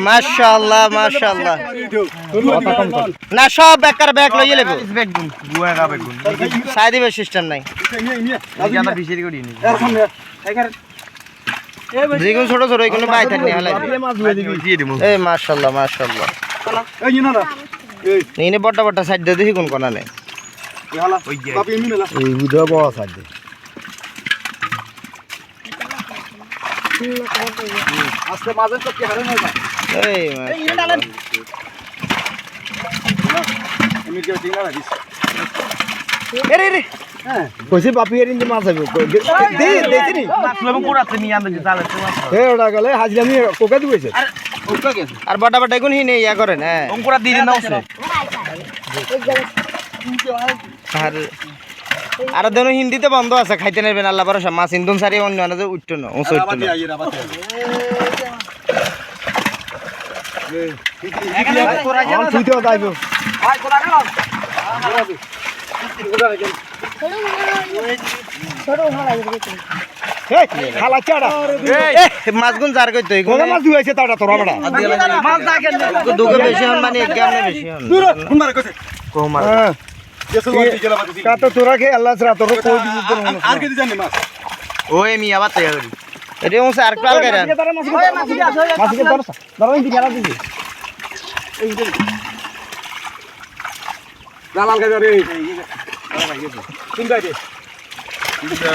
মাশাআল্লাহ মাশাআল্লাহ না সব বেকার ব্যাগ লইয়ে লেবো সাই দিবে সিস্টেম নাই যেগুলো ছোট ছোট এগুলো বাই থাকনি এই মাশাআল্লাহ মাশাআল্লাহ এই বড় বড় সাইড দিয়ে দেখি কোন কোনা নেই আজকে মাঝে তো কি হারে না এই আমি কি ঠিক না দিস রে রে কইছি বাপি এর ইন্দে মাছ আইবো দে দেখিনি মাছ লবণ কোরাতে নি আনতে জালে এ ওটা গলে হাজরা আমি কোকা দিয়েছে আর ওকা কে আর বড় বড় কোন হিনে ইয়া করেন হ্যাঁ অঙ্কুরা দিয়ে দাও সে আর দেন হিন্দিতে বন্ধ আছে খাইতে নেবেন আল্লাহ ভরসা মাছ ইন্দুন সারি অন্য আনাজে উঠতো না উঁচু উঠতো না এখানে তোরা আমার তুইতেও যাইবো ভাই কোলা গেল এই খালা চাড়া এই মাছগুন জার কইতো কোন মাছ দুইছে তাটা তোরা বড়া মাছ দেখেন দুগে বেশি হন মানে কেমনে বেশি হন দূর কোন মারে কইছে কোমার যেসব ওই জেলা বাতি কা তো তোরা খে আল্লাহ ছাড়া তোর কই দিবি আর কি জানি মাছ ওই মি আবার তৈরি করি রে উনসে আর কাল করেন মাছকে ধরছ ধরো ইন্দি খেলা দিবি লাল গাজা রে তিন গাজে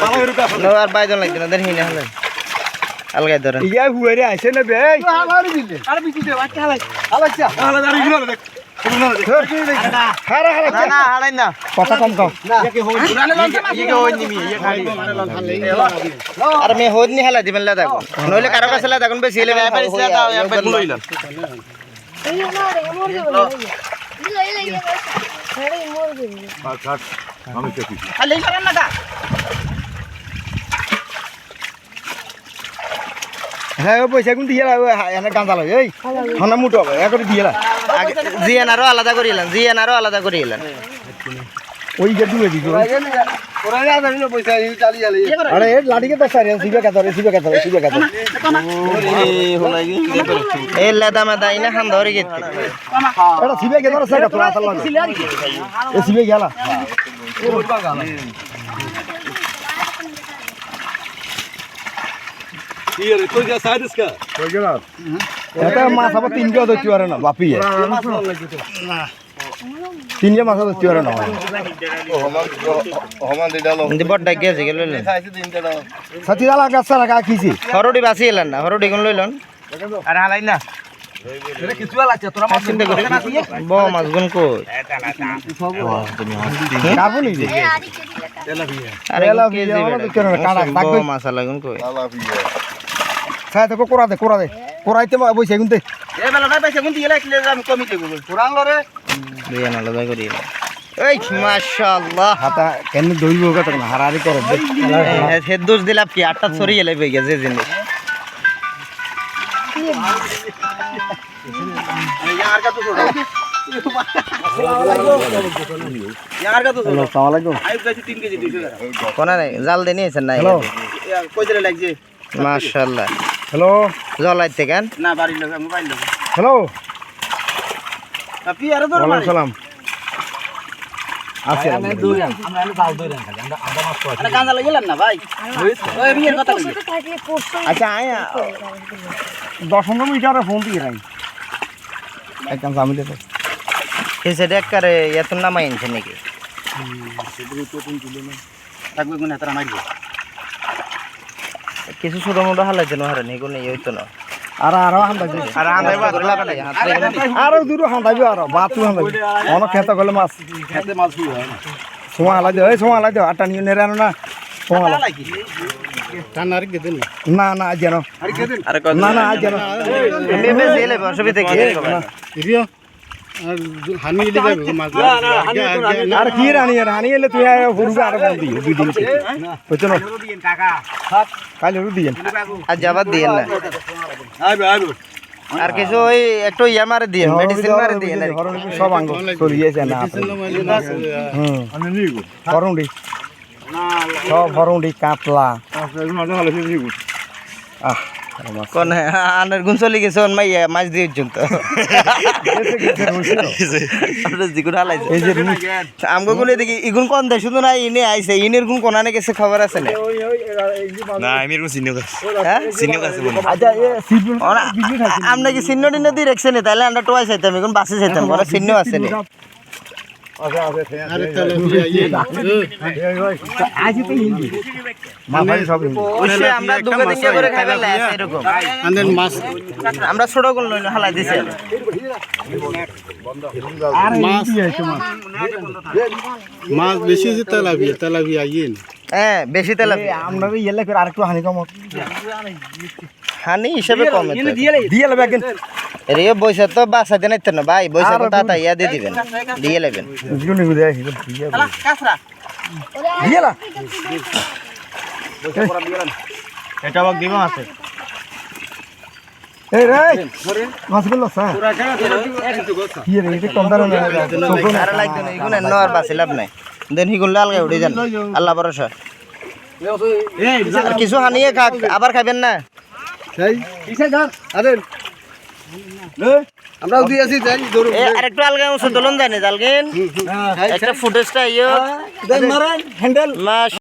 ভালো রুকা নো আর বাইজন লাগবে না দেন হিনে হলেন আলগাই ধরেন ইয়া হুয়ারে আইছে না বে আর বিচি দে বাচ্চা হালাই হালাইছা হালা দাঁড়ি গিলো দেখ হারা হারা না হাড়াই না কথা কম কম একে হই একে হই নিমি একে খালি আর মে হোদনি হেলা দিবেন লা দেখো নইলে কারো কাছে লা দেখুন বেশি হলে পারিছে দাও একবার লইলাম খালি করেন না হ্যাঁ ও পয়সা কোন দিয়ে এনে গাঁজা লাগে এই হনা মুটো হবে এক করে দিয়ে জিয়ান আরো আলাদা করিলেন জিয়ান আরো আলাদা করিলেন ওই যে দুয়ে দিছো ওরা না জানিলো পয়সা এই চালি চালি আরে এ লাড়িকে তো সারিয়া সিবে কাতরে এই লাদা মাদা ইনা খান ধরে গেতে এটা সিবে কে ধরে সাকা তোরা আতাল লাগে এ সিবে গেলা ये रे कोई जा साइड इसका কই গেল এটা মাছ আবার তিনটা ধরতে পারে না বাপিয়ে তিনটা মাছ ধরতে পারে না ইন্দি বড় গেছে গেল লইলেন সাথী দালা গাছা রাখা খিছি হরডি বাসি এলেন না হরডি কোন লইলেন अरे हालाई ना रे कितुआ लागছে তোরা মাছ চিন্তা করি ব মাছ গুন কই কাবু নি যে আরে এলা কে ভিডিও দিবে আমাদের কেন কাটা ব থাকবে মাছ লাগুন কই খায় তো কোরা দে কোরাইতে বইছে কিন্তু এ বেলা ভাই পয়সা কোন দিলা কিলে আমি কমিতে গো পুরান লরে দিয়ান আলাদা করি এই মাশাআল্লাহ হাতা কেন দইব কত না হারারি করে হে দোষ দিলাপ কি আটটা ছড়ি এলাই বই গেছে জিনিস यार का तो छोड़ो यार का तो छोड़ो আসসালামু আলাইকুম आइब गई 3 केजी 200 কোনা নাই জাল দেনি আছেন নাই হ্যালো কই দিলে লাগছে মাশাআল্লাহ হ্যালো জলাইতে কেন না বাড়ি লোক মোবাইল লোক হ্যালো আপনি আরো দূর ওয়ালাইকুম সালাম আছে আমরা এনে দাও দইরা খালি আমরা মাছ খাই আরে গাঁজা লাগিলেন না ভাই ওই বিয়ের কথা কই আচ্ছা আয়া 10 মিটারে ফোন দিয়ে রাই একদম জামিলে তো এসে দেখকারে এত নামাই আনছে নাকি থাকবে কোন এতরা মারবে কিছু ছোট মোটো হালাইছে না হারানি কোনো হইতো না আর হান্দাইবে আর আন্দাইবা ধরলা কাটাই আর দুটো হান্দাইবে আর বাতু হান্দাইবে অন খেত গলে মাছ খেতে মাছ কি হয় সোয়া হালাই দে সোয়া হালাই দে আটা নিয়ে নেরা না সোয়া হালাই লাগি টানার কে দেন না না আজ জানো আরে কে দেন আরে না না আজ জানো মেমে জেলে অসুবিধা কি রিও হানি দিলে মাছ আর কি রানি আর হানি এলে তুই হুরুকে আর বল দিও দুই দিন বুঝছো না কাল হুরু দিয়েন আর যাবার দিয়ে না আর কিছু ওই একটু ইয়া মারে দিয়ে মেডিসিন মারে দিয়ে না সব আঙ্গ চলিয়েছে না হরুন্ডি সব হরুন্ডি কাতলা আহ কোন আনের গুণ চলে গেছে মাই মাছ দিয়ে পর্যন্ত জিগুন হালাইছে এই যে আমগো গুলো দেখি ইগুন কোন দেয় শুধু না ইনে আইছে ইনের গুণ কোনানে গেছে খবর আছে না না আমি এরকম চিহ্ন গাছ হ্যাঁ চিহ্ন গাছ আচ্ছা এ সিজন আমরা কি চিহ্ন টিহ্ন দিয়ে রেখছেন তাহলে আমরা টোয়াই চাইতাম এখন বাসে চাইতাম কোনো চিহ্ন আছে না আরে তেলাপিয়া ইয়ে আজ তো হিন্দি মাফাই সব হিন্দি ওইসে আমরা দুগে দিকে করে খাইবার লাই আছে এরকম আন্দেন মাছ আমরা ছোট গুলো লইলো হালাই দিছি আর মাছ হিন্দি আছে মাছ মাছ বেশি হচ্ছে তেলাপিয়া ইয়ে হ্যাঁ বেশি তেল আমরা ইয়েলে করে আরেকটু হানি কম হানি হিসেবে কম দিয়ে লেবে কেন রে বইসা তো বাসাতে নাইতে না ভাই বইসা তো তাতা ইয়া দিয়ে দিবেন দিয়ে নেবেন জিগুন নিগু দেয় দিয়ে লা এটা বাক দিব আছে এই রে মাছ গুলো স্যার কি রে এটা কম দাঁড়ানো আর লাগতো না ইগুন এন্ন আর বাসি লাভ নাই দেন হিগুন লাল গায় উড়ে যান আল্লাহ ভরসা আর কিছু হানিয়ে খাক আবার খাবেন না আমরা দিয়েছি যাই এ আরেকটু আলগা অংশ দলন যায় না জালগেন একটা ফুটেজটা ইয়ে মারেন হ্যান্ডেল মাস